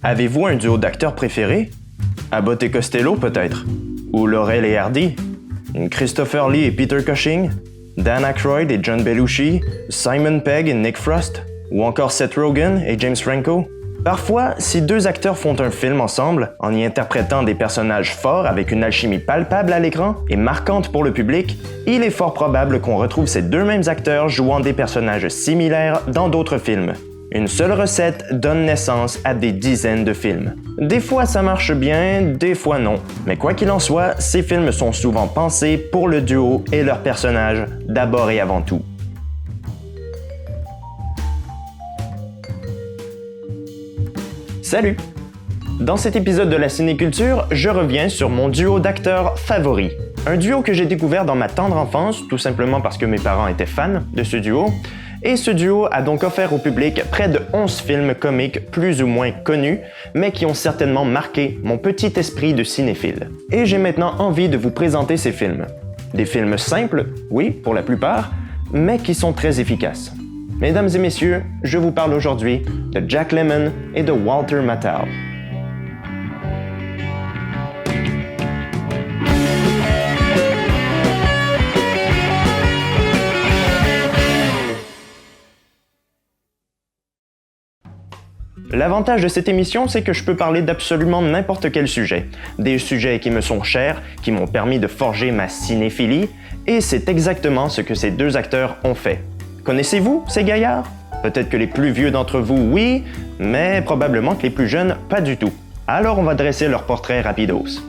Avez-vous un duo d'acteurs préféré? Abbott et Costello peut-être? Ou Laurel et Hardy? Christopher Lee et Peter Cushing? Dan Aykroyd et John Belushi? Simon Pegg et Nick Frost? Ou encore Seth Rogen et James Franco? Parfois, si deux acteurs font un film ensemble, en y interprétant des personnages forts avec une alchimie palpable à l'écran et marquante pour le public, il est fort probable qu'on retrouve ces deux mêmes acteurs jouant des personnages similaires dans d'autres films. Une seule recette donne naissance à des dizaines de films. Des fois ça marche bien, des fois non. Mais quoi qu'il en soit, ces films sont souvent pensés pour le duo et leurs personnages, d'abord et avant tout. Salut! Dans cet épisode de la cinéculture, je reviens sur mon duo d'acteurs favori. Un duo que j'ai découvert dans ma tendre enfance, tout simplement parce que mes parents étaient fans de ce duo. Et ce duo a donc offert au public près de 11 films comiques plus ou moins connus, mais qui ont certainement marqué mon petit esprit de cinéphile. Et j'ai maintenant envie de vous présenter ces films. Des films simples, oui, pour la plupart, mais qui sont très efficaces. Mesdames et messieurs, je vous parle aujourd'hui de Jack Lemmon et de Walter Matthau. L'avantage de cette émission, c'est que je peux parler d'absolument n'importe quel sujet. Des sujets qui me sont chers, qui m'ont permis de forger ma cinéphilie, et c'est exactement ce que ces deux acteurs ont fait. Connaissez-vous ces gaillards? Peut-être que les plus vieux d'entre vous, oui, mais probablement que les plus jeunes, pas du tout. Alors on va dresser leur portrait rapidos.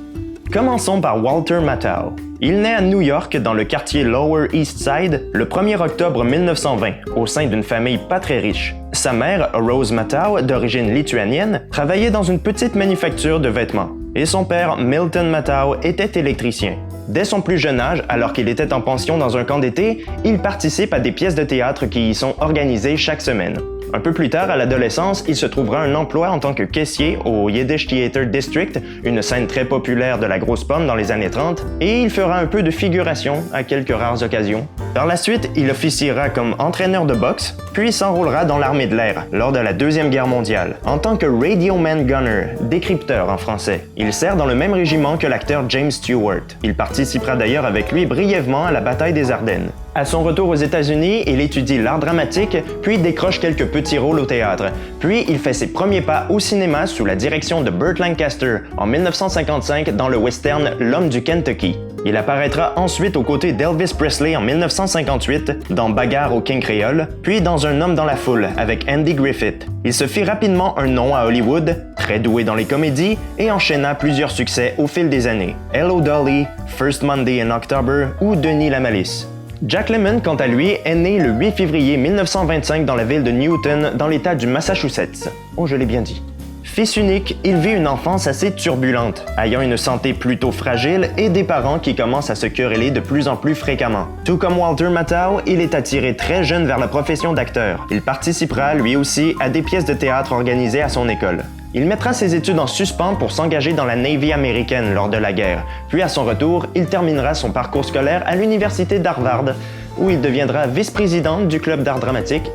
Commençons par Walter Matthau. Il naît à New York, dans le quartier Lower East Side, le 1er octobre 1920, au sein d'une famille pas très riche. Sa mère, Rose Matthau, d'origine lituanienne, travaillait dans une petite manufacture de vêtements. Et son père, Milton Matthau, était électricien. Dès son plus jeune âge, alors qu'il était en pension dans un camp d'été, il participe à des pièces de théâtre qui y sont organisées chaque semaine. Un peu plus tard, à l'adolescence, il se trouvera un emploi en tant que caissier au Yiddish Theater District, une scène très populaire de la grosse pomme dans les années 30, et il fera un peu de figuration à quelques rares occasions. Par la suite, il officiera comme entraîneur de boxe, puis s'enrôlera dans l'armée de l'air lors de la Deuxième Guerre mondiale, en tant que Radioman Gunner, décrypteur en français. Il sert dans le même régiment que l'acteur James Stewart. Il participera d'ailleurs avec lui brièvement à la bataille des Ardennes. À son retour aux États-Unis, il étudie l'art dramatique, puis décroche quelques petits rôles au théâtre. Puis il fait ses premiers pas au cinéma sous la direction de Burt Lancaster en 1955 dans le western L'Homme du Kentucky. Il apparaîtra ensuite aux côtés d'Elvis Presley en 1958 dans Bagarre au King Créole, puis dans Un homme dans la foule avec Andy Griffith. Il se fit rapidement un nom à Hollywood, très doué dans les comédies, et enchaîna plusieurs succès au fil des années. Hello Dolly, First Monday in October ou Denis la Malice. Jack Lemmon, quant à lui, est né le 8 février 1925 dans la ville de Newton, dans l'État du Massachusetts. Oh, je l'ai bien dit. Fils unique, il vit une enfance assez turbulente, ayant une santé plutôt fragile et des parents qui commencent à se quereller de plus en plus fréquemment. Tout comme Walter Matthau, il est attiré très jeune vers la profession d'acteur. Il participera, lui aussi, à des pièces de théâtre organisées à son école. Il mettra ses études en suspens pour s'engager dans la Navy américaine lors de la guerre. Puis à son retour, il terminera son parcours scolaire à l'université d'Harvard, où il deviendra vice-président du club d'art dramatique.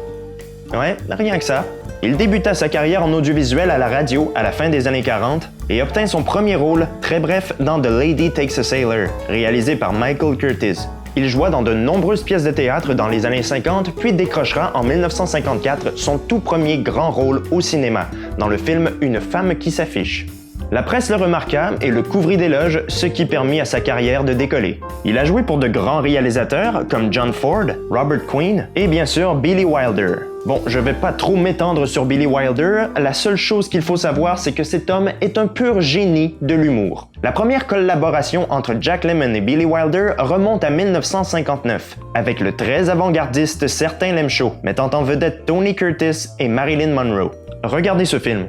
Ouais, rien que ça. Il débuta sa carrière en audiovisuel à la radio à la fin des années 40 et obtint son premier rôle, très bref, dans The Lady Takes a Sailor, réalisé par Michael Curtiz. Il joua dans de nombreuses pièces de théâtre dans les années 50, puis décrochera en 1954 son tout premier grand rôle au cinéma, dans le film Une femme qui s'affiche. La presse le remarqua et le couvrit d'éloges, ce qui permit à sa carrière de décoller. Il a joué pour de grands réalisateurs comme John Ford, Robert Quine et bien sûr Billy Wilder. Bon, je vais pas trop m'étendre sur Billy Wilder, la seule chose qu'il faut savoir, c'est que cet homme est un pur génie de l'humour. La première collaboration entre Jack Lemmon et Billy Wilder remonte à 1959, avec le très avant-gardiste Certain Lem Show, mettant en vedette Tony Curtis et Marilyn Monroe. Regardez ce film.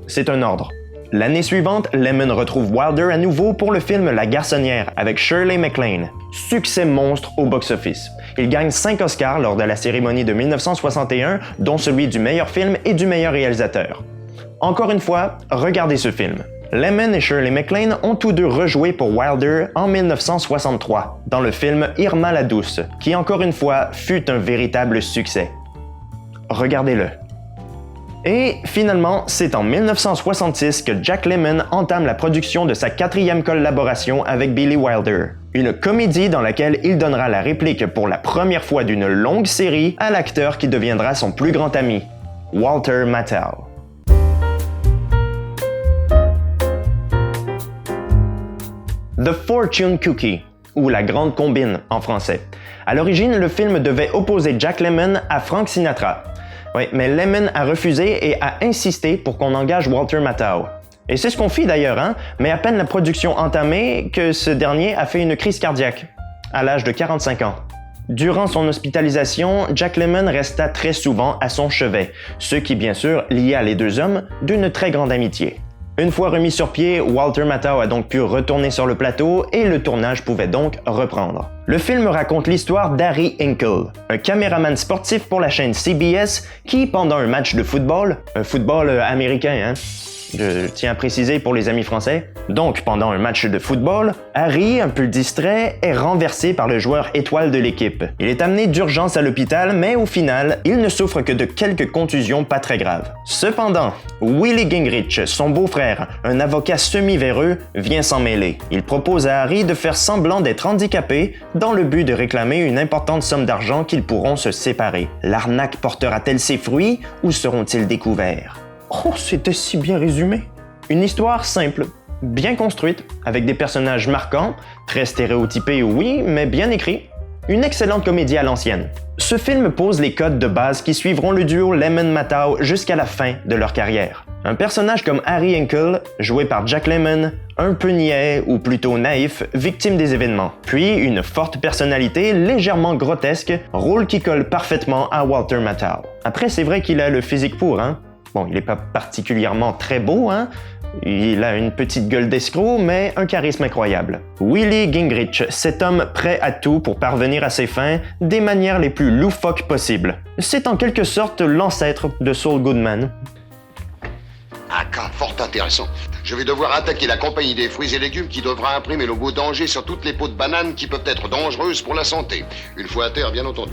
C'est un ordre. L'année suivante, Lemmon retrouve Wilder à nouveau pour le film La Garçonnière avec Shirley MacLaine. Succès monstre au box-office. Il gagne 5 Oscars lors de la cérémonie de 1961, dont celui du meilleur film et du meilleur réalisateur. Encore une fois, regardez ce film. Lemmon et Shirley MacLaine ont tous deux rejoué pour Wilder en 1963, dans le film Irma la Douce, qui encore une fois fut un véritable succès. Regardez-le. Et finalement, c'est en 1966 que Jack Lemmon entame la production de sa 4e collaboration avec Billy Wilder. Une comédie dans laquelle il donnera la réplique pour la première fois d'une longue série à l'acteur qui deviendra son plus grand ami, Walter Matthau. The Fortune Cookie, ou La Grande Combine en français. À l'origine, le film devait opposer Jack Lemmon à Frank Sinatra. Oui, mais Lemmon a refusé et a insisté pour qu'on engage Walter Matthau. Et c'est ce qu'on fit d'ailleurs, hein? Mais à peine la production entamée que ce dernier a fait une crise cardiaque, à l'âge de 45 ans. Durant son hospitalisation, Jack Lemmon resta très souvent à son chevet, ce qui bien sûr lia les deux hommes d'une très grande amitié. Une fois remis sur pied, Walter Matthau a donc pu retourner sur le plateau et le tournage pouvait donc reprendre. Le film raconte l'histoire d'Harry Hinkle, un caméraman sportif pour la chaîne CBS qui, pendant un match de football, un football américain, hein? Je tiens à préciser pour les amis français. Donc, pendant un match de football, Harry, un peu distrait, est renversé par le joueur étoile de l'équipe. Il est amené d'urgence à l'hôpital, mais au final, il ne souffre que de quelques contusions pas très graves. Cependant, Willie Gingrich, son beau-frère, un avocat semi-véreux, vient s'en mêler. Il propose à Harry de faire semblant d'être handicapé dans le but de réclamer une importante somme d'argent qu'ils pourront se séparer. L'arnaque portera-t-elle ses fruits ou seront-ils découverts? Oh, c'était si bien résumé! Une histoire simple, bien construite, avec des personnages marquants, très stéréotypés oui, mais bien écrits. Une excellente comédie à l'ancienne. Ce film pose les codes de base qui suivront le duo Lemmon-Matthau jusqu'à la fin de leur carrière. Un personnage comme Harry Hinkle, joué par Jack Lemmon, un peu niais ou plutôt naïf, victime des événements. Puis une forte personnalité légèrement grotesque, rôle qui colle parfaitement à Walter Matthau. Après, c'est vrai qu'il a le physique pour, hein? Bon, il n'est pas particulièrement très beau, hein? Il a une petite gueule d'escroc, mais un charisme incroyable. Willie Gingrich, cet homme prêt à tout pour parvenir à ses fins des manières les plus loufoques possibles. C'est en quelque sorte l'ancêtre de Saul Goodman. Un cas fort intéressant. Je vais devoir attaquer la compagnie des fruits et légumes qui devra imprimer le logo danger sur toutes les peaux de bananes qui peuvent être dangereuses pour la santé. Une fois à terre, bien entendu.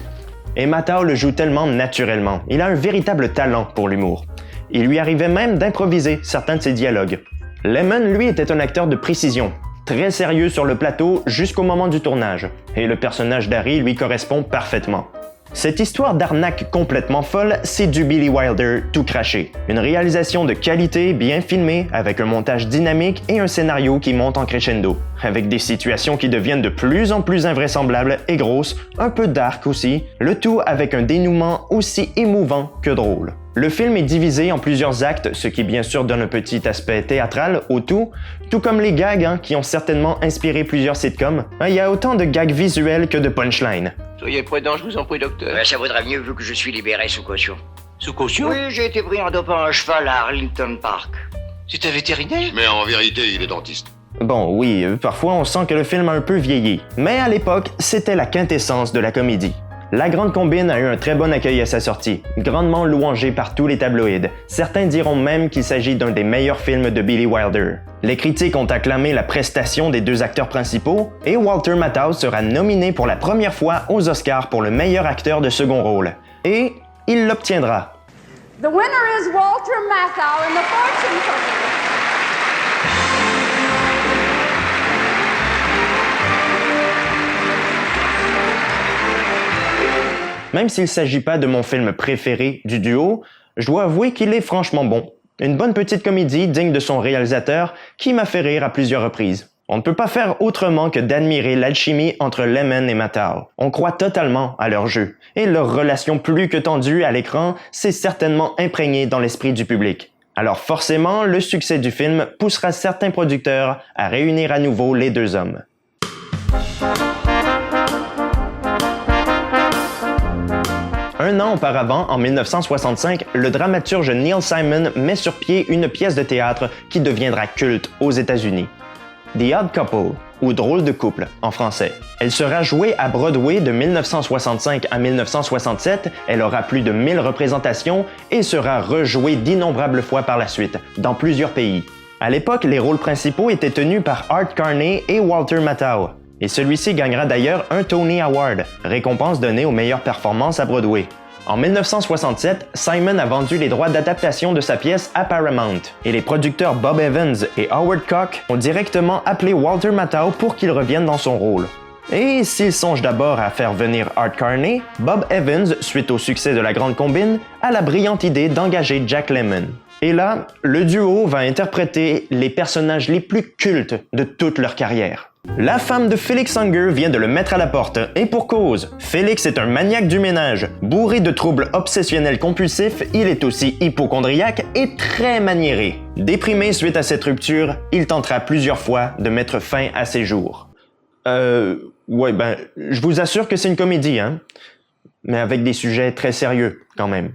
Et Matthau le joue tellement naturellement. Il a un véritable talent pour l'humour. Il lui arrivait même d'improviser certains de ses dialogues. Lemmon, lui, était un acteur de précision, très sérieux sur le plateau jusqu'au moment du tournage, et le personnage d'Harry lui correspond parfaitement. Cette histoire d'arnaque complètement folle, c'est du Billy Wilder tout craché. Une réalisation de qualité, bien filmée, avec un montage dynamique et un scénario qui monte en crescendo, avec des situations qui deviennent de plus en plus invraisemblables et grosses, un peu dark aussi, le tout avec un dénouement aussi émouvant que drôle. Le film est divisé en plusieurs actes, ce qui bien sûr donne un petit aspect théâtral au tout comme les gags qui ont certainement inspiré plusieurs sitcoms. Il y a autant de gags visuels que de punchlines. Soyez prudent, je vous en prie, docteur. Ça vaudrait mieux vu que je suis libéré sous caution. Sous caution? Oui, j'ai été pris en dopant un cheval à Arlington Park. C'est un vétérinaire? Mais en vérité, il est dentiste. Bon, oui, parfois on sent que le film a un peu vieilli, mais à l'époque, c'était la quintessence de la comédie. La Grande Combine a eu un très bon accueil à sa sortie, grandement louangé par tous les tabloïds. Certains diront même qu'il s'agit d'un des meilleurs films de Billy Wilder. Les critiques ont acclamé la prestation des deux acteurs principaux, et Walter Matthau sera nominé pour la première fois aux Oscars pour le meilleur acteur de second rôle. Et il l'obtiendra. The winner is Walter Matthau in The Fortune Cookie. Même s'il ne s'agit pas de mon film préféré du duo, je dois avouer qu'il est franchement bon. Une bonne petite comédie digne de son réalisateur qui m'a fait rire à plusieurs reprises. On ne peut pas faire autrement que d'admirer l'alchimie entre Lemmon et Matthau. On croit totalement à leur jeu, et leur relation plus que tendue à l'écran s'est certainement imprégnée dans l'esprit du public. Alors forcément, le succès du film poussera certains producteurs à réunir à nouveau les deux hommes. Un an auparavant, en 1965, le dramaturge Neil Simon met sur pied une pièce de théâtre qui deviendra culte aux États-Unis. The Odd Couple, ou Drôle de couple en français. Elle sera jouée à Broadway de 1965 à 1967, elle aura plus de 1000 représentations et sera rejouée d'innombrables fois par la suite, dans plusieurs pays. À l'époque, les rôles principaux étaient tenus par Art Carney et Walter Matthau. Et celui-ci gagnera d'ailleurs un Tony Award, récompense donnée aux meilleures performances à Broadway. En 1967, Simon a vendu les droits d'adaptation de sa pièce à Paramount, et les producteurs Bob Evans et Howard Koch ont directement appelé Walter Matthau pour qu'il revienne dans son rôle. Et s'il songe d'abord à faire venir Art Carney, Bob Evans, suite au succès de La Grande Combine, a la brillante idée d'engager Jack Lemmon. Et là, le duo va interpréter les personnages les plus cultes de toute leur carrière. La femme de Felix Unger vient de le mettre à la porte, et pour cause. Felix est un maniaque du ménage. Bourré de troubles obsessionnels compulsifs, il est aussi hypocondriaque et très maniéré. Déprimé suite à cette rupture, il tentera plusieurs fois de mettre fin à ses jours. Je vous assure que c'est une comédie, hein? Mais avec des sujets très sérieux, quand même.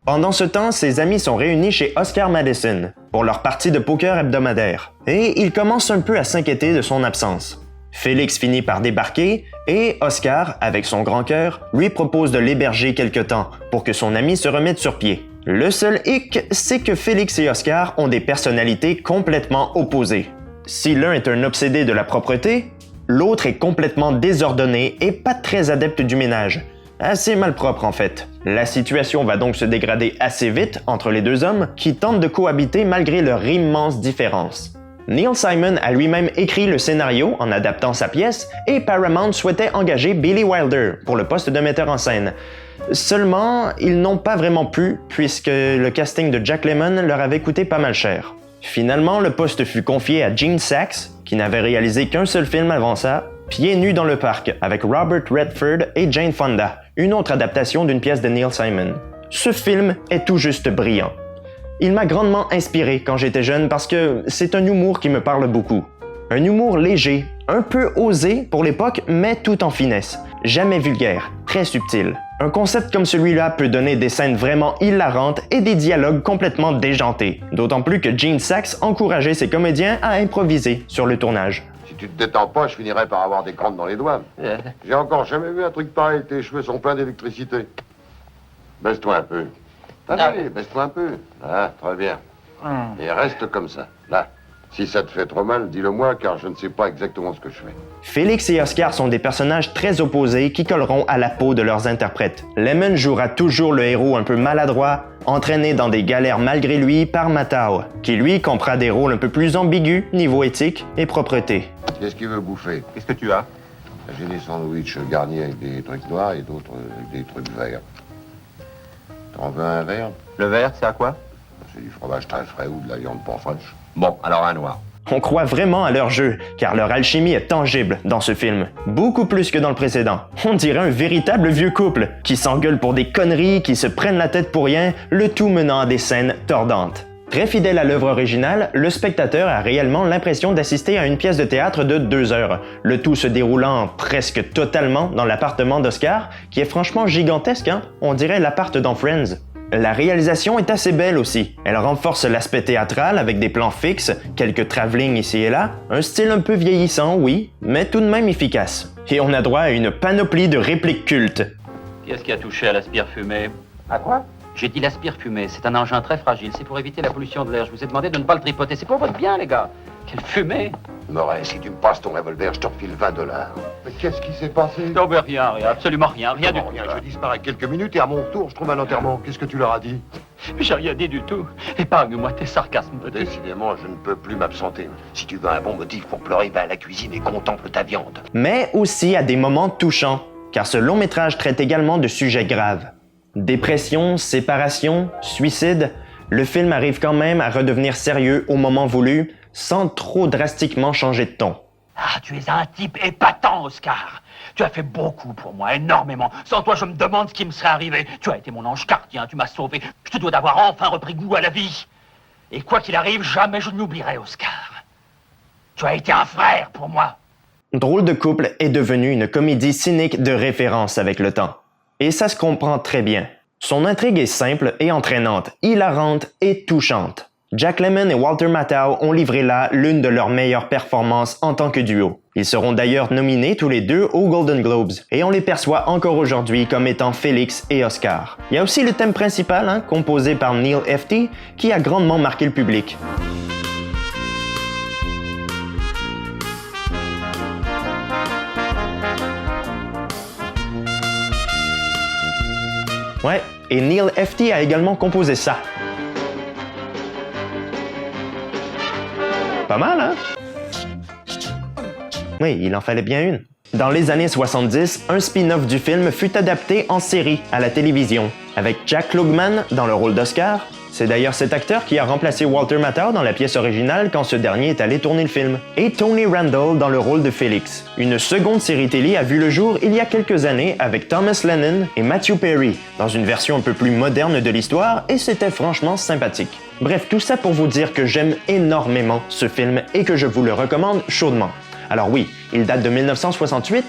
Pendant ce temps, ses amis sont réunis chez Oscar Madison pour leur partie de poker hebdomadaire, et ils commencent un peu à s'inquiéter de son absence. Félix finit par débarquer et Oscar, avec son grand cœur, lui propose de l'héberger quelque temps pour que son ami se remette sur pied. Le seul hic, c'est que Félix et Oscar ont des personnalités complètement opposées. Si l'un est un obsédé de la propreté, l'autre est complètement désordonné et pas très adepte du ménage. Assez malpropre en fait. La situation va donc se dégrader assez vite entre les deux hommes qui tentent de cohabiter malgré leur immense différence. Neil Simon a lui-même écrit le scénario en adaptant sa pièce et Paramount souhaitait engager Billy Wilder pour le poste de metteur en scène. Seulement, ils n'ont pas vraiment pu puisque le casting de Jack Lemmon leur avait coûté pas mal cher. Finalement, le poste fut confié à Gene Saks, qui n'avait réalisé qu'un seul film avant ça, Pieds nus dans le parc, avec Robert Redford et Jane Fonda, une autre adaptation d'une pièce de Neil Simon. Ce film est tout juste brillant. Il m'a grandement inspiré quand j'étais jeune parce que c'est un humour qui me parle beaucoup. Un humour léger, un peu osé pour l'époque, mais tout en finesse. Jamais vulgaire, très subtil. Un concept comme celui-là peut donner des scènes vraiment hilarantes et des dialogues complètement déjantés. D'autant plus que Gene Saks encourageait ses comédiens à improviser sur le tournage. Si tu te détends pas, je finirai par avoir des crampes dans les doigts. J'ai encore jamais vu un truc pareil, tes cheveux sont pleins d'électricité. Baisse-toi un peu. Allez, baisse-toi un peu. Ah, très bien. Et reste comme ça, là. Si ça te fait trop mal, dis-le moi, car je ne sais pas exactement ce que je fais. Félix et Oscar sont des personnages très opposés qui colleront à la peau de leurs interprètes. Lemmon jouera toujours le héros un peu maladroit, entraîné dans des galères malgré lui par Matthau, qui lui comprend des rôles un peu plus ambigus niveau éthique et propreté. Qu'est-ce qu'il veut bouffer? Qu'est-ce que tu as? J'ai des sandwichs garnis avec des trucs noirs et d'autres avec des trucs verts. T'en veux un vert? Le vert, c'est à quoi? C'est du fromage très frais ou de la viande pas fraîche. Bon, alors un noir. On croit vraiment à leur jeu, car leur alchimie est tangible dans ce film, beaucoup plus que dans le précédent. On dirait un véritable vieux couple, qui s'engueule pour des conneries, qui se prennent la tête pour rien, le tout menant à des scènes tordantes. Très fidèle à l'œuvre originale, le spectateur a réellement l'impression d'assister à une pièce de théâtre de 2 heures, le tout se déroulant presque totalement dans l'appartement d'Oscar, qui est franchement gigantesque, hein? On dirait l'appart dans Friends. La réalisation est assez belle aussi. Elle renforce l'aspect théâtral avec des plans fixes, quelques travelling ici et là, un style un peu vieillissant, oui, mais tout de même efficace. Et on a droit à une panoplie de répliques cultes. Qui est-ce qui a touché à l'aspire fumée? À quoi? J'ai dit l'aspire fumée, c'est un engin très fragile, c'est pour éviter la pollution de l'air. Je vous ai demandé de ne pas le tripoter, c'est pour votre bien, les gars. Quelle fumée! Moret, si tu me passes ton revolver, je te refile $20. Mais qu'est-ce qui s'est passé? Non, mais rien, absolument rien du tout. Rien, je disparais quelques minutes et à mon tour, je trouve un enterrement. Qu'est-ce que tu leur as dit? J'ai rien dit du tout. Épargne-moi tes sarcasmes, petit. Décidément, je ne peux plus m'absenter. Si tu veux un bon motif pour pleurer, va à la cuisine et contemple ta viande. Mais aussi à des moments touchants, car ce long métrage traite également de sujets graves. Dépression, séparation, suicide, le film arrive quand même à redevenir sérieux au moment voulu, sans trop drastiquement changer de ton. Ah, tu es un type épatant, Oscar. Tu as fait beaucoup pour moi, énormément. Sans toi, je me demande ce qui me serait arrivé. Tu as été mon ange gardien, tu m'as sauvé. Je te dois d'avoir enfin repris goût à la vie. Et quoi qu'il arrive, jamais je n'oublierai, Oscar. Tu as été un frère pour moi. Drôle de couple est devenu une comédie cynique de référence avec le temps. Et ça se comprend très bien. Son intrigue est simple et entraînante, hilarante et touchante. Jack Lemmon et Walter Matthau ont livré là l'une de leurs meilleures performances en tant que duo. Ils seront d'ailleurs nominés tous les deux aux Golden Globes, et on les perçoit encore aujourd'hui comme étant Félix et Oscar. Il y a aussi le thème principal, composé par Neil Hefti, qui a grandement marqué le public. Ouais, et Neil Hefti a également composé ça. Pas mal, hein? Oui, il en fallait bien une. Dans les années 70, un spin-off du film fut adapté en série à la télévision, avec Jack Klugman dans le rôle d'Oscar. C'est d'ailleurs cet acteur qui a remplacé Walter Matthau dans la pièce originale quand ce dernier est allé tourner le film. Et Tony Randall dans le rôle de Félix. Une seconde série télé a vu le jour il y a quelques années avec Thomas Lennon et Matthew Perry, dans une version un peu plus moderne de l'histoire, et c'était franchement sympathique. Bref, tout ça pour vous dire que j'aime énormément ce film et que je vous le recommande chaudement. Alors oui, il date de 1968,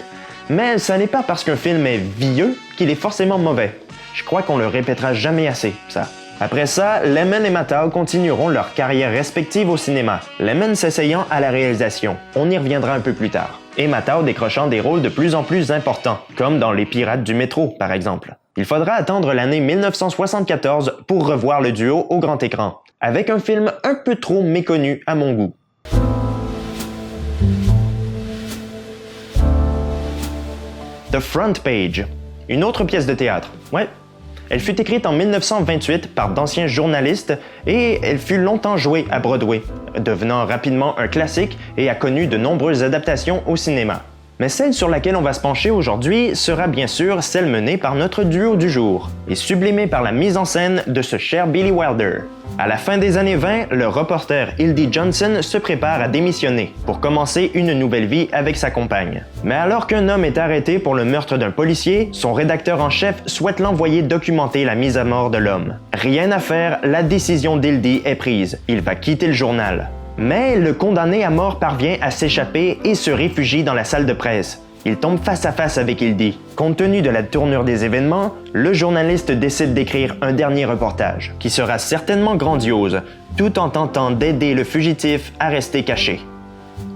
mais ça n'est pas parce qu'un film est vieux qu'il est forcément mauvais. Je crois qu'on le répétera jamais assez, ça. Après ça, Lemmon et Matthau continueront leur carrière respective au cinéma, Lemmon s'essayant à la réalisation. On y reviendra un peu plus tard. Et Matthau décrochant des rôles de plus en plus importants, comme dans Les Pirates du métro, par exemple. Il faudra attendre l'année 1974 pour revoir le duo au grand écran, avec un film un peu trop méconnu à mon goût. The Front Page, une autre pièce de théâtre. Ouais. Elle fut écrite en 1928 par d'anciens journalistes et elle fut longtemps jouée à Broadway, devenant rapidement un classique et a connu de nombreuses adaptations au cinéma. Mais celle sur laquelle on va se pencher aujourd'hui sera bien sûr celle menée par notre duo du jour et sublimée par la mise en scène de ce cher Billy Wilder. À la fin des années 20, le reporter Hildy Johnson se prépare à démissionner pour commencer une nouvelle vie avec sa compagne. Mais alors qu'un homme est arrêté pour le meurtre d'un policier, son rédacteur en chef souhaite l'envoyer documenter la mise à mort de l'homme. Rien à faire, la décision d'Hildy est prise. Il va quitter le journal. Mais le condamné à mort parvient à s'échapper et se réfugie dans la salle de presse. Il tombe face à face avec Hildy. Compte tenu de la tournure des événements, le journaliste décide d'écrire un dernier reportage, qui sera certainement grandiose, tout en tentant d'aider le fugitif à rester caché.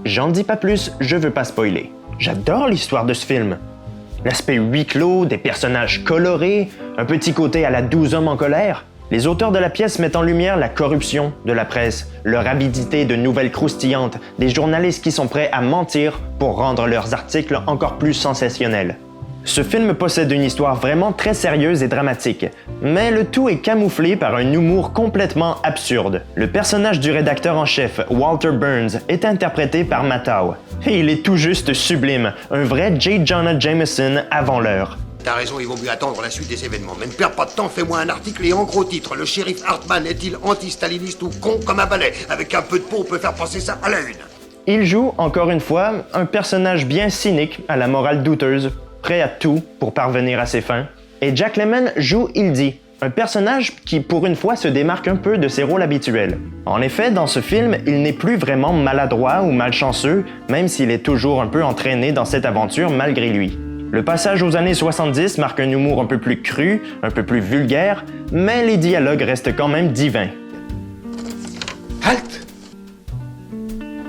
J'en dis pas plus, je veux pas spoiler. J'adore l'histoire de ce film. L'aspect huis clos, des personnages colorés, un petit côté à la 12 hommes en colère. Les auteurs de la pièce mettent en lumière la corruption de la presse, leur avidité de nouvelles croustillantes, des journalistes qui sont prêts à mentir pour rendre leurs articles encore plus sensationnels. Ce film possède une histoire vraiment très sérieuse et dramatique, mais le tout est camouflé par un humour complètement absurde. Le personnage du rédacteur en chef, Walter Burns, est interprété par Matthau. Et il est tout juste sublime, un vrai J. Jonah Jameson avant l'heure. T'as raison, il vaut mieux attendre la suite des événements. Mais ne perds pas de temps, fais-moi un article et en gros titre. Le shérif Hartman est-il anti-staliniste ou con comme un balai? Avec un peu de peau, on peut faire passer ça à la une. Il joue, encore une fois, un personnage bien cynique, à la morale douteuse, prêt à tout pour parvenir à ses fins. Et Jack Lemmon joue Hildy, un personnage qui, pour une fois, se démarque un peu de ses rôles habituels. En effet, dans ce film, il n'est plus vraiment maladroit ou malchanceux, même s'il est toujours un peu entraîné dans cette aventure malgré lui. Le passage aux années 70 marque un humour un peu plus cru, un peu plus vulgaire, mais les dialogues restent quand même divins. Halte!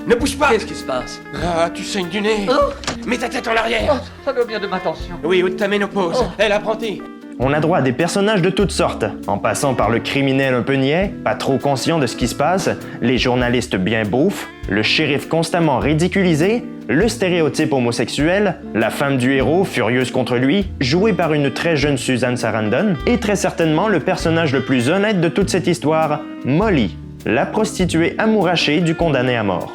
Ne bouge pas! Qu'est-ce qui se passe? Ah, tu saignes du nez! Oh. Mets ta tête en arrière! Oh, ça doit bien de ma tension. Oui, ou de ta ménopause. Oh. Hé, l'apprenti! On a droit à des personnages de toutes sortes, en passant par le criminel un peu niais, pas trop conscient de ce qui se passe, les journalistes bien beaufs, le shérif constamment ridiculisé, le stéréotype homosexuel, la femme du héros furieuse contre lui, jouée par une très jeune Susan Sarandon, et très certainement le personnage le plus honnête de toute cette histoire, Molly, la prostituée amourachée du condamné à mort.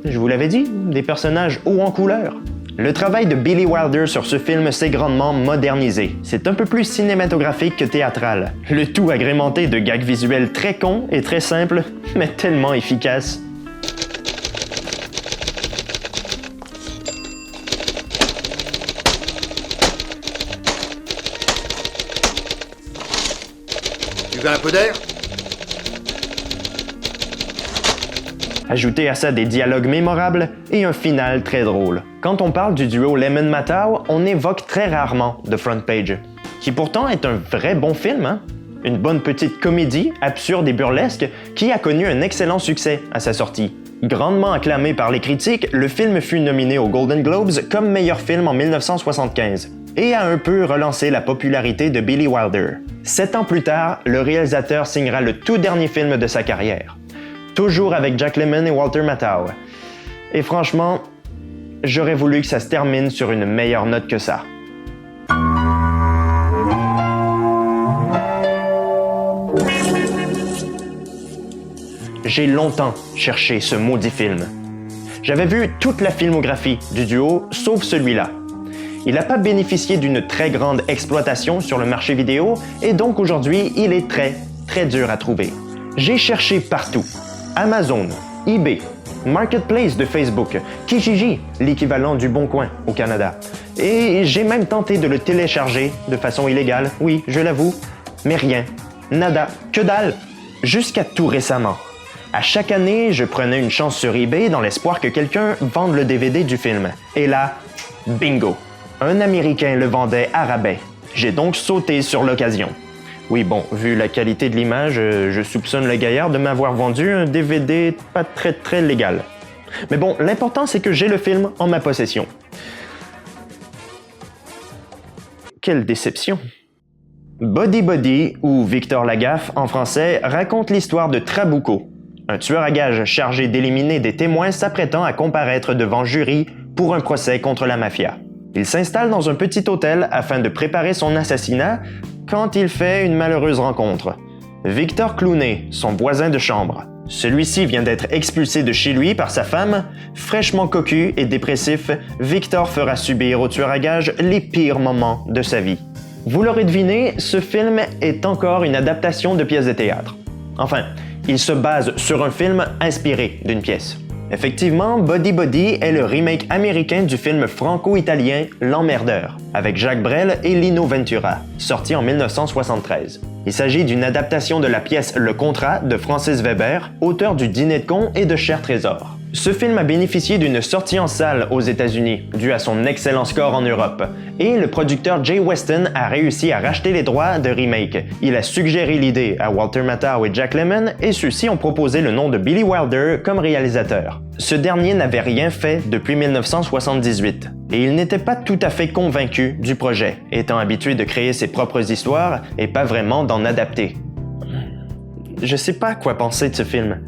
Je vous l'avais dit, des personnages hauts en couleur. Le travail de Billy Wilder sur ce film s'est grandement modernisé. C'est un peu plus cinématographique que théâtral. Le tout agrémenté de gags visuels très cons et très simples, mais tellement efficaces. Tu veux un peu d'air? Ajoutez à ça des dialogues mémorables et un final très drôle. Quand on parle du duo Lemmon-Matthau, on évoque très rarement The Front Page, qui pourtant est un vrai bon film, hein? Une bonne petite comédie, absurde et burlesque, qui a connu un excellent succès à sa sortie. Grandement acclamé par les critiques, le film fut nominé aux Golden Globes comme meilleur film en 1975 et a un peu relancé la popularité de Billy Wilder. 7 ans plus tard, le réalisateur signera le tout dernier film de sa carrière. Toujours avec Jack Lemmon et Walter Matthau. Et franchement, j'aurais voulu que ça se termine sur une meilleure note que ça. j'ai longtemps cherché ce maudit film. J'avais vu toute la filmographie du duo, sauf celui-là. Il n'a pas bénéficié d'une très grande exploitation sur le marché vidéo et donc aujourd'hui, il est très, très dur à trouver. J'ai cherché partout. Amazon, eBay, Marketplace de Facebook, Kijiji, l'équivalent du Bon Coin au Canada. Et j'ai même tenté de le télécharger de façon illégale, oui, je l'avoue, mais rien, nada, que dalle, jusqu'à tout récemment. À chaque année, je prenais une chance sur eBay dans l'espoir que quelqu'un vende le DVD du film. Et là, bingo! Un Américain le vendait à rabais. J'ai donc sauté sur l'occasion. Oui, bon, vu la qualité de l'image, je soupçonne le gaillard de m'avoir vendu un DVD pas très légal. Mais bon, l'important c'est que j'ai le film en ma possession. Quelle déception! Body Body, ou Victor Lagaffe en français, raconte l'histoire de Trabuco, un tueur à gages chargé d'éliminer des témoins s'apprêtant à comparaître devant jury pour un procès contre la mafia. Il s'installe dans un petit hôtel afin de préparer son assassinat quand il fait une malheureuse rencontre. Victor Clooney, son voisin de chambre. Celui-ci vient d'être expulsé de chez lui par sa femme. Fraîchement cocu et dépressif, Victor fera subir au tueur à gages les pires moments de sa vie. Vous l'aurez deviné, ce film est encore une adaptation de pièce de théâtre. Enfin, il se base sur un film inspiré d'une pièce. Effectivement, Body Body est le remake américain du film franco-italien L'Emmerdeur, avec Jacques Brel et Lino Ventura, sorti en 1973. Il s'agit d'une adaptation de la pièce Le Contrat de Francis Weber, auteur du Dîner de cons et de Cher Trésor. Ce film a bénéficié d'une sortie en salle aux États-Unis, dû à son excellent score en Europe, et le producteur Jay Weston a réussi à racheter les droits de remake. Il a suggéré l'idée à Walter Matthau et Jack Lemmon, et ceux-ci ont proposé le nom de Billy Wilder comme réalisateur. Ce dernier n'avait rien fait depuis 1978, et il n'était pas tout à fait convaincu du projet, étant habitué de créer ses propres histoires et pas vraiment d'en adapter. Je sais pas quoi penser de ce film.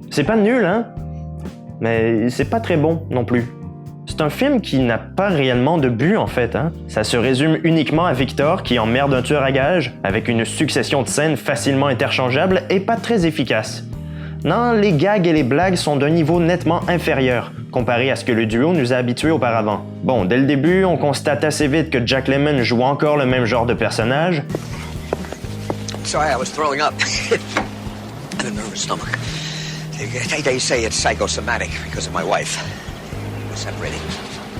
C'est pas nul, hein? Mais c'est pas très bon non plus. C'est un film qui n'a pas réellement de but en fait. Ça se résume uniquement à Victor qui emmerde un tueur à gages avec une succession de scènes facilement interchangeables et pas très efficaces. Non, les gags et les blagues sont d'un niveau nettement inférieur comparé à ce que le duo nous a habitués auparavant. Bon, dès le début, on constate assez vite que Jack Lemmon joue encore le même genre de personnage. Sorry, I was throwing up. I had a nervous stomach. They say it's psychosomatic because of my wife. We're separated.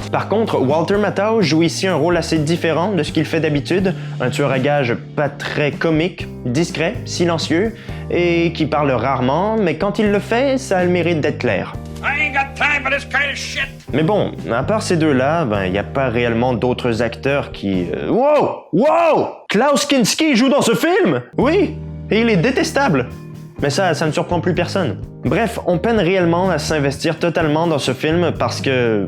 Par contre, Walter Matthau joue ici un rôle assez différent de ce qu'il fait d'habitude, un tueur à gages pas très comique, discret, silencieux et qui parle rarement, mais quand il le fait, ça a le mérite d'être clair. I ain't got time for this kind of shit. Mais bon, à part ces deux-là, il n'y a pas réellement d'autres acteurs qui... Wow! Klaus Kinski joue dans ce film! Oui! Et il est détestable! Mais ça ne surprend plus personne. Bref, on peine réellement à s'investir totalement dans ce film parce que...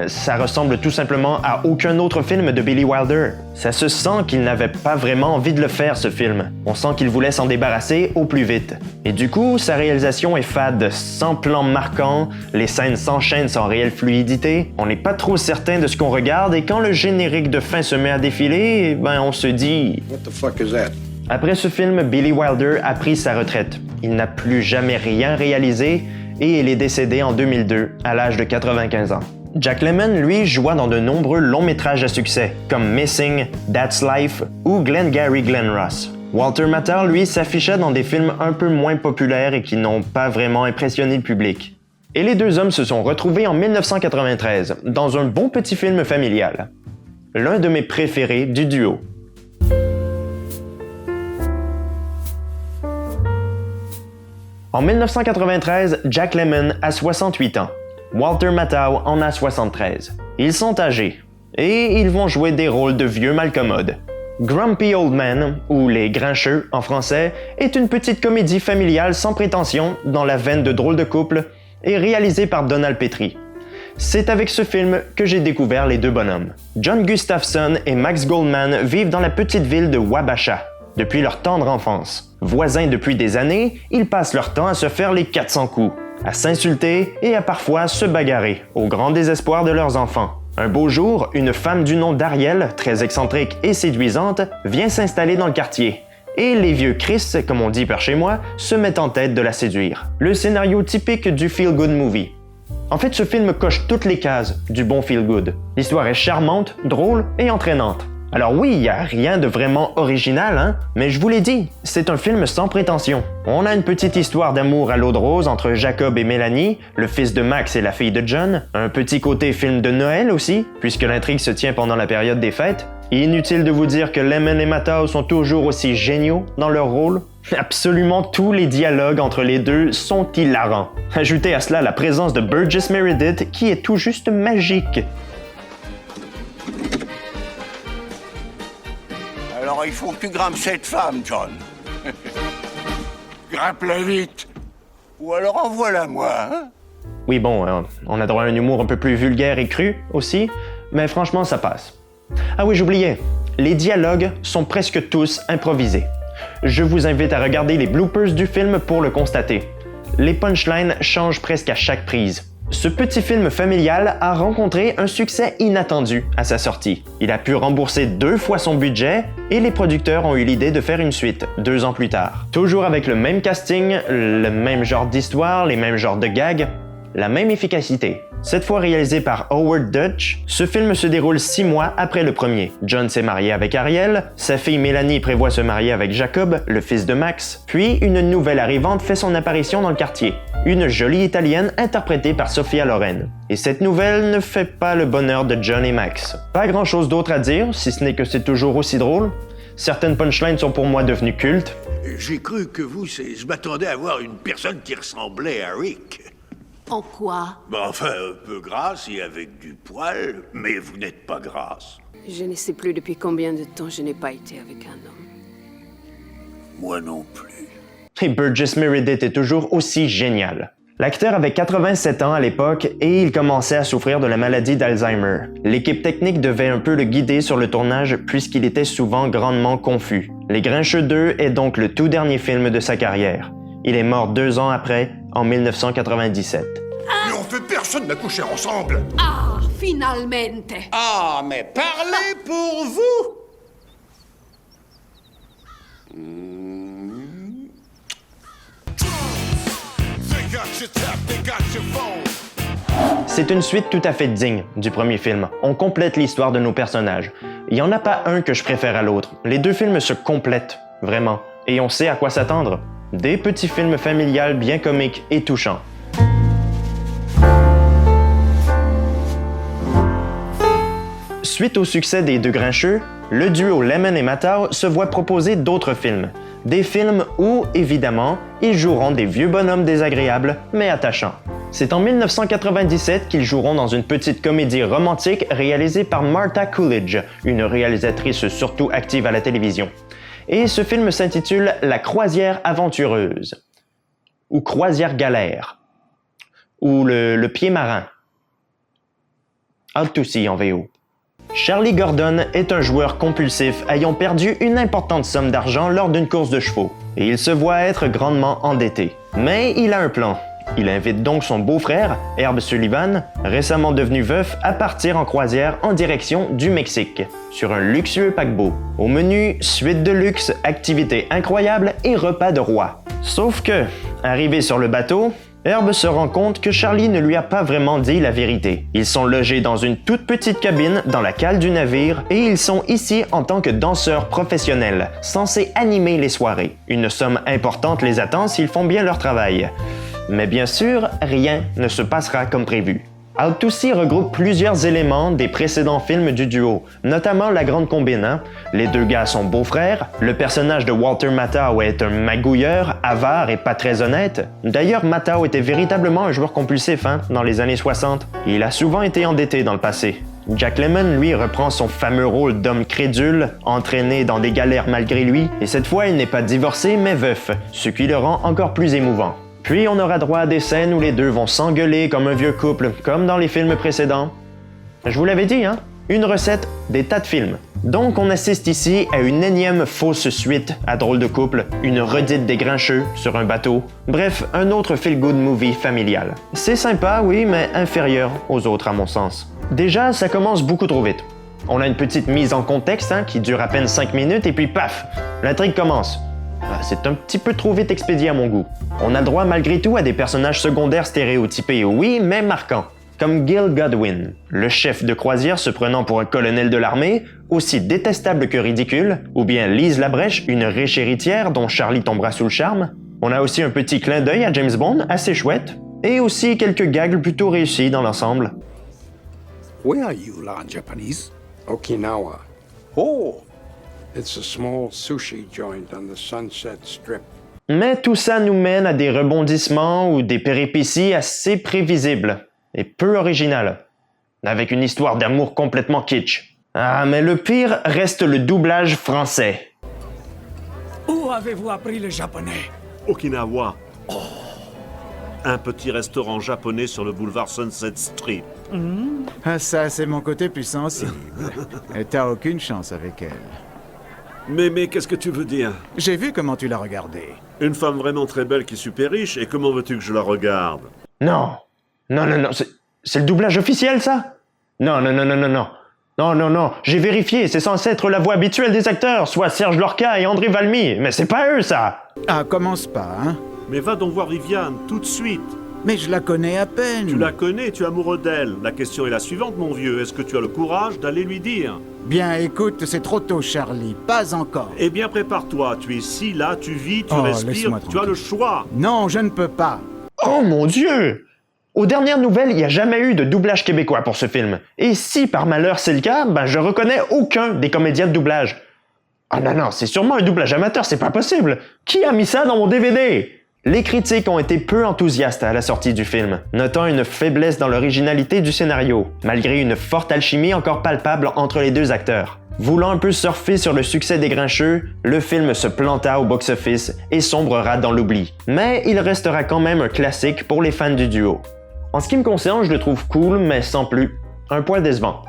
ça ressemble tout simplement à aucun autre film de Billy Wilder. Ça se sent qu'il n'avait pas vraiment envie de le faire, ce film. On sent qu'il voulait s'en débarrasser au plus vite. Et du coup, sa réalisation est fade, sans plan marquant, les scènes s'enchaînent sans réelle fluidité, on n'est pas trop certain de ce qu'on regarde et quand le générique de fin se met à défiler, on se dit... What the fuck is that? Après ce film, Billy Wilder a pris sa retraite. Il n'a plus jamais rien réalisé et il est décédé en 2002, à l'âge de 95 ans. Jack Lemmon, lui, joua dans de nombreux longs métrages à succès, comme Missing, That's Life ou Glengarry Glen Ross. Walter Matthau, lui, s'afficha dans des films un peu moins populaires et qui n'ont pas vraiment impressionné le public. Et les deux hommes se sont retrouvés en 1993, dans un bon petit film familial. L'un de mes préférés du duo. En 1993, Jack Lemmon a 68 ans. Walter Matthau en a 73. Ils sont âgés, et ils vont jouer des rôles de vieux malcommodes. Grumpy Old Man, ou Les Grincheux en français, est une petite comédie familiale sans prétention, dans la veine de Drôle de couple, et réalisée par Donald Petrie. C'est avec ce film que j'ai découvert les deux bonhommes. John Gustafson et Max Goldman vivent dans la petite ville de Wabasha, depuis leur tendre enfance. Voisins depuis des années, ils passent leur temps à se faire les 400 coups, à s'insulter et à parfois se bagarrer, au grand désespoir de leurs enfants. Un beau jour, une femme du nom d'Ariel, très excentrique et séduisante, vient s'installer dans le quartier. et les vieux Chris, comme on dit par chez moi, se mettent en tête de la séduire. Le scénario typique du feel-good movie. En fait, ce film coche toutes les cases du bon feel-good. L'histoire est charmante, drôle et entraînante. Alors oui, il n'y a rien de vraiment original, hein, mais je vous l'ai dit, c'est un film sans prétention. On a une petite histoire d'amour à l'eau de rose entre Jacob et Mélanie, le fils de Max et la fille de John, un petit côté film de Noël aussi, puisque l'intrigue se tient pendant la période des fêtes. Inutile de vous dire que Lemon et Matthau sont toujours aussi géniaux dans leur rôle. Absolument tous les dialogues entre les deux sont hilarants. Ajoutez à cela la présence de Burgess Meredith qui est tout juste magique. Alors il faut que tu grimpes cette femme, John. Grimpe-la vite. Ou alors envoie-la moi, hein? Oui bon, on a droit à un humour un peu plus vulgaire et cru aussi, mais franchement ça passe. Ah oui, j'oubliais, les dialogues sont presque tous improvisés. Je vous invite à regarder les bloopers du film pour le constater. Les punchlines changent presque à chaque prise. Ce petit film familial a rencontré un succès inattendu à sa sortie. Il a pu rembourser 2 fois son budget et les producteurs ont eu l'idée de faire une suite 2 ans plus tard. Toujours avec le même casting, le même genre d'histoire, les mêmes genres de gags, la même efficacité. Cette fois réalisé par Howard Dutch, ce film se déroule 6 mois après le premier. John s'est marié avec Ariel, sa fille Mélanie prévoit se marier avec Jacob, le fils de Max, puis une nouvelle arrivante fait son apparition dans le quartier, une jolie italienne interprétée par Sophia Loren. Et cette nouvelle ne fait pas le bonheur de John et Max. Pas grand chose d'autre à dire, si ce n'est que c'est toujours aussi drôle. Certaines punchlines sont pour moi devenues cultes. J'ai cru que je m'attendais à voir une personne qui ressemblait à Rick. En quoi? Enfin, un peu grasse et avec du poil, mais vous n'êtes pas grasse. Je ne sais plus depuis combien de temps je n'ai pas été avec un homme. Moi non plus. Et Burgess Meredith est toujours aussi génial. L'acteur avait 87 ans à l'époque et il commençait à souffrir de la maladie d'Alzheimer. L'équipe technique devait un peu le guider sur le tournage puisqu'il était souvent grandement confus. Les Grincheux 2 est donc le tout dernier film de sa carrière. Il est mort 2 ans après, en 1997. Mais on fait personne n'a couché ensemble. Ah, finalmente! Ah, mais parlez pour vous. C'est une suite tout à fait digne du premier film. On complète l'histoire de nos personnages. Il n'y en a pas un que je préfère à l'autre. Les 2 films se complètent, vraiment. Et on sait à quoi s'attendre. Des petits films familiales bien comiques et touchants. Suite au succès des 2 Grincheux, le duo Lemon et Matthau se voit proposer d'autres films. Des films où, évidemment, ils joueront des vieux bonhommes désagréables mais attachants. C'est en 1997 qu'ils joueront dans une petite comédie romantique réalisée par Martha Coolidge, une réalisatrice surtout active à la télévision. Et ce film s'intitule La croisière aventureuse, ou Croisière galère, ou le pied marin. Out to sea en VO. Charlie Gordon est un joueur compulsif ayant perdu une importante somme d'argent lors d'une course de chevaux, et il se voit être grandement endetté. Mais il a un plan. Il invite donc son beau-frère, Herb Sullivan, récemment devenu veuf, à partir en croisière en direction du Mexique, sur un luxueux paquebot. Au menu, suite de luxe, activités incroyables et repas de roi. Sauf que, arrivé sur le bateau, Herb se rend compte que Charlie ne lui a pas vraiment dit la vérité. Ils sont logés dans une toute petite cabine dans la cale du navire et ils sont ici en tant que danseurs professionnels, censés animer les soirées. Une somme importante les attend s'ils font bien leur travail. Mais bien sûr, rien ne se passera comme prévu. Out to Sea regroupe plusieurs éléments des précédents films du duo, notamment la grande combine, hein? Les 2 gars sont beaux-frères, le personnage de Walter Matthau est un magouilleur, avare et pas très honnête. D'ailleurs, Matthau était véritablement un joueur compulsif, hein, dans les années 60. Il a souvent été endetté dans le passé. Jack Lemmon, lui, reprend son fameux rôle d'homme crédule, entraîné dans des galères malgré lui, et cette fois, il n'est pas divorcé, mais veuf, ce qui le rend encore plus émouvant. Puis on aura droit à des scènes où les 2 vont s'engueuler comme un vieux couple, comme dans les films précédents. Je vous l'avais dit, hein? Une recette des tas de films. Donc on assiste ici à une énième fausse suite à Drôle de couple, une redite des Grincheux sur un bateau. Bref, un autre feel-good movie familial. C'est sympa, oui, mais inférieur aux autres à mon sens. Déjà, ça commence beaucoup trop vite. On a une petite mise en contexte qui dure à peine 5 minutes et puis paf, l'intrigue commence. C'est un petit peu trop vite expédié à mon goût. On a le droit malgré tout à des personnages secondaires stéréotypés, oui, mais marquants. Comme Gil Godwin, le chef de croisière se prenant pour un colonel de l'armée, aussi détestable que ridicule, ou bien Lise Labrèche, une riche héritière dont Charlie tombera sous le charme. On a aussi un petit clin d'œil à James Bond, assez chouette, et aussi quelques gags plutôt réussis dans l'ensemble. Where are you learn Japanese? Okinawa. Oh, it's a small sushi joint on the Sunset Strip. Mais tout ça nous mène à des rebondissements ou des péripéties assez prévisibles et peu originales, avec une histoire d'amour complètement kitsch. Ah, mais le pire reste le doublage français. Où avez-vous appris le japonais? Okinawa. Oh. Un petit restaurant japonais sur le boulevard Sunset Strip. Ah, ça, c'est mon côté plus sensible. Et t'as aucune chance avec elle. Mais qu'est-ce que tu veux dire? J'ai vu comment tu l'as regardée. Une femme vraiment très belle qui est super riche, et comment veux-tu que je la regarde? Non, c'est le doublage officiel, ça? Non, j'ai vérifié, c'est censé être la voix habituelle des acteurs, soit Serge Lorca et André Valmy, mais c'est pas eux, ça! Ah, commence pas, hein? Mais va donc voir Viviane, tout de suite! Mais je la connais à peine. Tu la connais, tu es amoureux d'elle. La question est la suivante, mon vieux. Est-ce que tu as le courage d'aller lui dire? Bien, écoute, c'est trop tôt, Charlie. Pas encore. Eh bien, prépare-toi. Tu es ici, là, tu vis, tu respires. Tu as le choix. Non, je ne peux pas. Oh mon Dieu! Aux dernières nouvelles, il n'y a jamais eu de doublage québécois pour ce film. Et si par malheur c'est le cas, je reconnais aucun des comédiens de doublage. Ah non, c'est sûrement un doublage amateur, c'est pas possible. Qui a mis ça dans mon DVD? Les critiques ont été peu enthousiastes à la sortie du film, notant une faiblesse dans l'originalité du scénario, malgré une forte alchimie encore palpable entre les deux acteurs. Voulant un peu surfer sur le succès des Grincheux, le film se planta au box-office et sombrera dans l'oubli. Mais il restera quand même un classique pour les fans du duo. En ce qui me concerne, je le trouve cool, mais sans plus. Un poil décevant.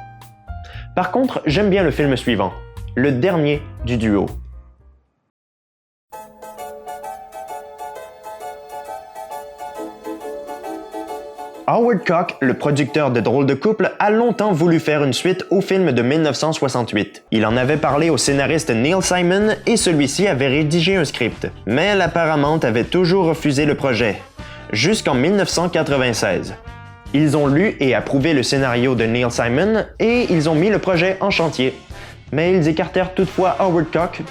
Par contre, j'aime bien le film suivant, le dernier du duo. Howard Koch, le producteur de Drôle de couple, a longtemps voulu faire une suite au film de 1968. Il en avait parlé au scénariste Neil Simon et celui-ci avait rédigé un script. Mais la Paramount avait toujours refusé le projet, jusqu'en 1996. Ils ont lu et approuvé le scénario de Neil Simon et ils ont mis le projet en chantier. Mais ils écartèrent toutefois Howard Koch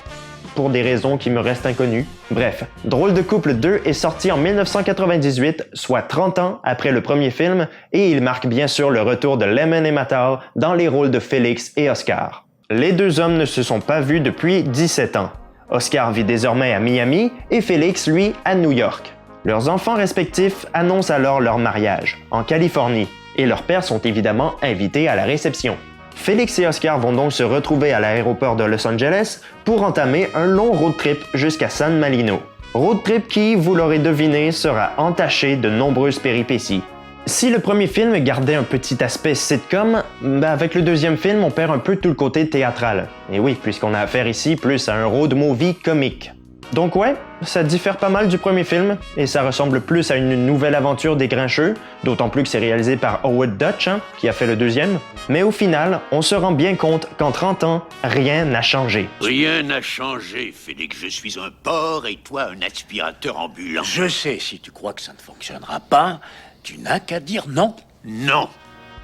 pour des raisons qui me restent inconnues. Bref, Drôle de couple 2 est sorti en 1998, soit 30 ans après le premier film, et il marque bien sûr le retour de Lemon et Mattal dans les rôles de Félix et Oscar. Les deux hommes ne se sont pas vus depuis 17 ans. Oscar vit désormais à Miami et Félix, lui, à New York. Leurs enfants respectifs annoncent alors leur mariage, en Californie, et leurs pères sont évidemment invités à la réception. Félix et Oscar vont donc se retrouver à l'aéroport de Los Angeles pour entamer un long road trip jusqu'à San Marino. Road trip qui, vous l'aurez deviné, sera entaché de nombreuses péripéties. Si le premier film gardait un petit aspect sitcom, avec le deuxième film, on perd un peu tout le côté théâtral. Et oui, puisqu'on a affaire ici plus à un road movie comique. Donc ouais, ça diffère pas mal du premier film, et ça ressemble plus à une nouvelle aventure des Grincheux, d'autant plus que c'est réalisé par Howard Dutch, qui a fait le deuxième. Mais au final, on se rend bien compte qu'en 30 ans, rien n'a changé. Rien n'a changé, Félix. Je suis un porc et toi un aspirateur ambulant. Je sais, si tu crois que ça ne fonctionnera pas, tu n'as qu'à dire non. Non.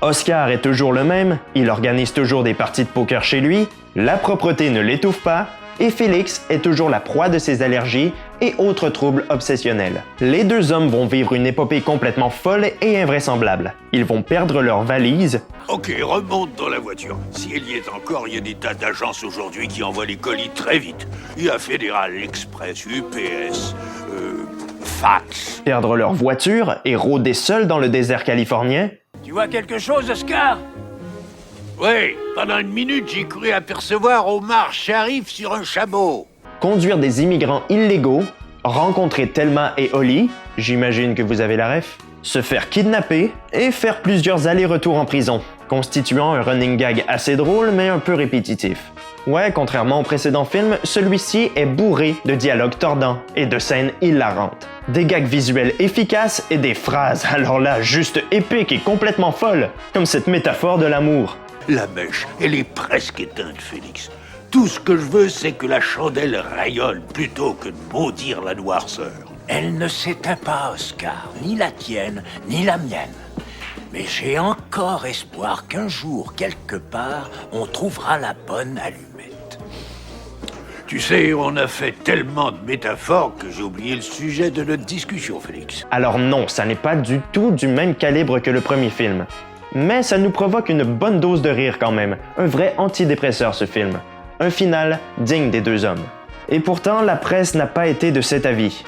Oscar est toujours le même, il organise toujours des parties de poker chez lui, la propreté ne l'étouffe pas, et Félix est toujours la proie de ses allergies et autres troubles obsessionnels. Les deux hommes vont vivre une épopée complètement folle et invraisemblable. Ils vont perdre leurs valises. Ok, remonte dans la voiture. Si elle y est encore, il y a des tas d'agences aujourd'hui qui envoient les colis très vite. Il y a Fédéral Express, UPS, fax. Perdre leur voiture et rôder seuls dans le désert californien. Tu vois quelque chose, Oscar? Oui, pendant une minute, j'ai cru apercevoir Omar Sharif sur un chameau. Conduire des immigrants illégaux, rencontrer Thelma et Holly, j'imagine que vous avez la ref, se faire kidnapper et faire plusieurs allers-retours en prison, constituant un running gag assez drôle mais un peu répétitif. Ouais, contrairement au précédent film, celui-ci est bourré de dialogues tordants et de scènes hilarantes. Des gags visuels efficaces et des phrases, alors là, juste épiques et complètement folles, comme cette métaphore de l'amour. La mèche, elle est presque éteinte, Félix. Tout ce que je veux, c'est que la chandelle rayonne plutôt que de maudire la noirceur. Elle ne s'éteint pas, Oscar, ni la tienne, ni la mienne. Mais j'ai encore espoir qu'un jour, quelque part, on trouvera la bonne allumette. Tu sais, on a fait tellement de métaphores que j'ai oublié le sujet de notre discussion, Félix. Alors non, ça n'est pas du tout du même calibre que le premier film. Mais ça nous provoque une bonne dose de rire quand même. Un vrai antidépresseur, ce film. Un final digne des deux hommes. Et pourtant, la presse n'a pas été de cet avis.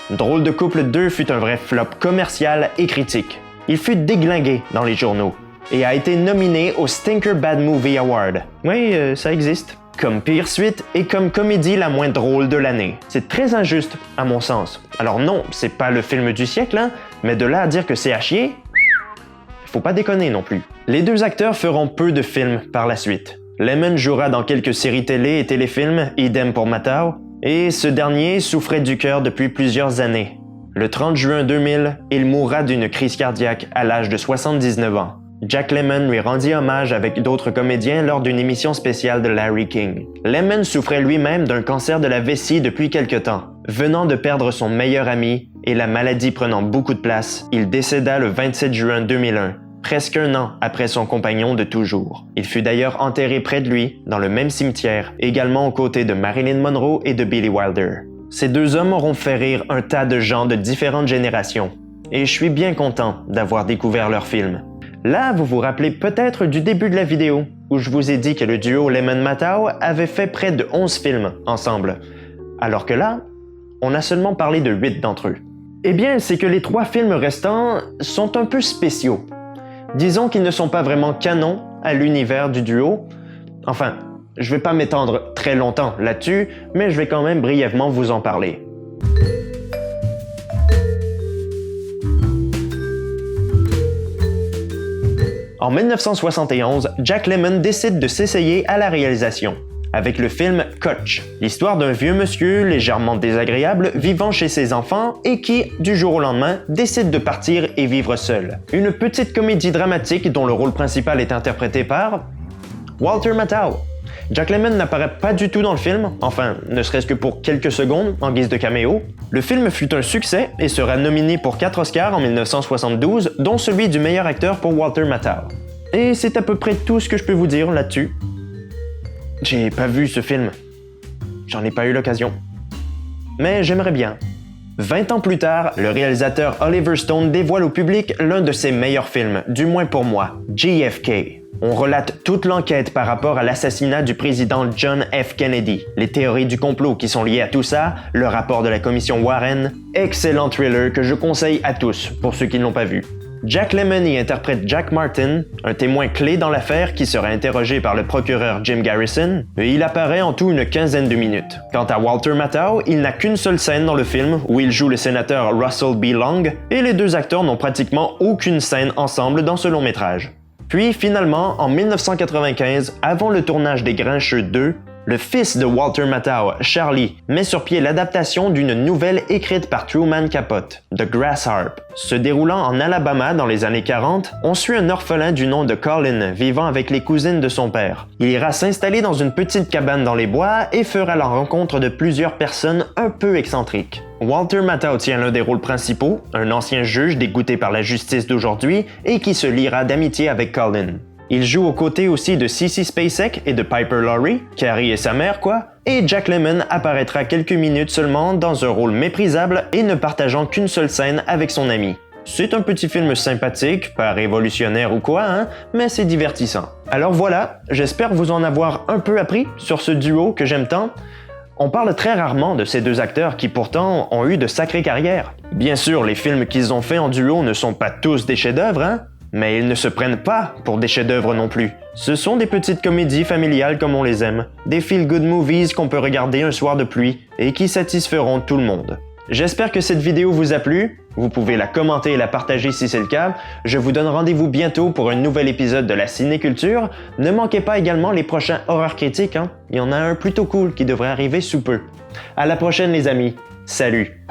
Drôle de couple 2 fut un vrai flop commercial et critique. Il fut déglingué dans les journaux et a été nominé au Stinker Bad Movie Award. Oui, ça existe. Comme pire suite et comme comédie la moins drôle de l'année. C'est très injuste, à mon sens. Alors non, c'est pas le film du siècle, hein, mais de là à dire que c'est à chier, faut pas déconner non plus. Les deux acteurs feront peu de films par la suite. Lemmon jouera dans quelques séries télé et téléfilms, idem pour Matthau, et ce dernier souffrait du cœur depuis plusieurs années. Le 30 juin 2000, il mourra d'une crise cardiaque à l'âge de 79 ans. Jack Lemmon lui rendit hommage avec d'autres comédiens lors d'une émission spéciale de Larry King. Lemmon souffrait lui-même d'un cancer de la vessie depuis quelque temps. Venant de perdre son meilleur ami et la maladie prenant beaucoup de place, il décéda le 27 juin 2001, presque un an après son compagnon de toujours. Il fut d'ailleurs enterré près de lui, dans le même cimetière, également aux côtés de Marilyn Monroe et de Billy Wilder. Ces deux hommes auront fait rire un tas de gens de différentes générations, et je suis bien content d'avoir découvert leurs films. Là, vous vous rappelez peut-être du début de la vidéo, où je vous ai dit que le duo Lemmon-Matthau avait fait près de 11 films ensemble, alors que là, on a seulement parlé de 8 d'entre eux. Eh bien, c'est que les 3 films restants sont un peu spéciaux. Disons qu'ils ne sont pas vraiment canons à l'univers du duo. Enfin, je vais pas m'étendre très longtemps là-dessus, mais je vais quand même brièvement vous en parler. En 1971, Jack Lemmon décide de s'essayer à la réalisation, avec le film Kutch, l'histoire d'un vieux monsieur légèrement désagréable vivant chez ses enfants et qui, du jour au lendemain, décide de partir et vivre seul. Une petite comédie dramatique dont le rôle principal est interprété par Walter Matthau. Jack Lemmon n'apparaît pas du tout dans le film, enfin, ne serait-ce que pour quelques secondes en guise de caméo. Le film fut un succès et sera nominé pour 4 Oscars en 1972, dont celui du meilleur acteur pour Walter Matthau. Et c'est à peu près tout ce que je peux vous dire là-dessus. J'ai pas vu ce film. J'en ai pas eu l'occasion. Mais j'aimerais bien. 20 ans plus tard, le réalisateur Oliver Stone dévoile au public l'un de ses meilleurs films, du moins pour moi, JFK. On relate toute l'enquête par rapport à l'assassinat du président John F. Kennedy, les théories du complot qui sont liées à tout ça, le rapport de la commission Warren. Excellent thriller que je conseille à tous, pour ceux qui ne l'ont pas vu. Jack Lemmon y interprète Jack Martin, un témoin clé dans l'affaire qui sera interrogé par le procureur Jim Garrison, et il apparaît en tout une quinzaine de minutes. Quant à Walter Matthau, il n'a qu'une seule scène dans le film où il joue le sénateur Russell B. Long, et les deux acteurs n'ont pratiquement aucune scène ensemble dans ce long métrage. Puis finalement, en 1995, avant le tournage des Grincheux 2, le fils de Walter Matthau, Charlie, met sur pied l'adaptation d'une nouvelle écrite par Truman Capote, The Grass Harp. Se déroulant en Alabama dans les années 40, on suit un orphelin du nom de Colin vivant avec les cousines de son père. Il ira s'installer dans une petite cabane dans les bois et fera la rencontre de plusieurs personnes un peu excentriques. Walter Matthau tient l'un des rôles principaux, un ancien juge dégoûté par la justice d'aujourd'hui et qui se liera d'amitié avec Colin. Il joue aux côtés aussi de Sissy Spacek et de Piper Laurie, Carrie et sa mère quoi, et Jack Lemmon apparaîtra quelques minutes seulement dans un rôle méprisable et ne partageant qu'une seule scène avec son ami. C'est un petit film sympathique, pas révolutionnaire ou quoi, hein, mais c'est divertissant. Alors voilà, j'espère vous en avoir un peu appris sur ce duo que j'aime tant. On parle très rarement de ces deux acteurs qui pourtant ont eu de sacrées carrières. Bien sûr, les films qu'ils ont fait en duo ne sont pas tous des chefs-d'œuvre, hein, mais ils ne se prennent pas pour des chefs-d'œuvre non plus. Ce sont des petites comédies familiales comme on les aime, des feel-good movies qu'on peut regarder un soir de pluie et qui satisferont tout le monde. J'espère que cette vidéo vous a plu. Vous pouvez la commenter et la partager si c'est le cas. Je vous donne rendez-vous bientôt pour un nouvel épisode de la Cinéculture. Ne manquez pas également les prochains horreurs critiques, hein. Il y en a un plutôt cool qui devrait arriver sous peu. À la prochaine les amis. Salut!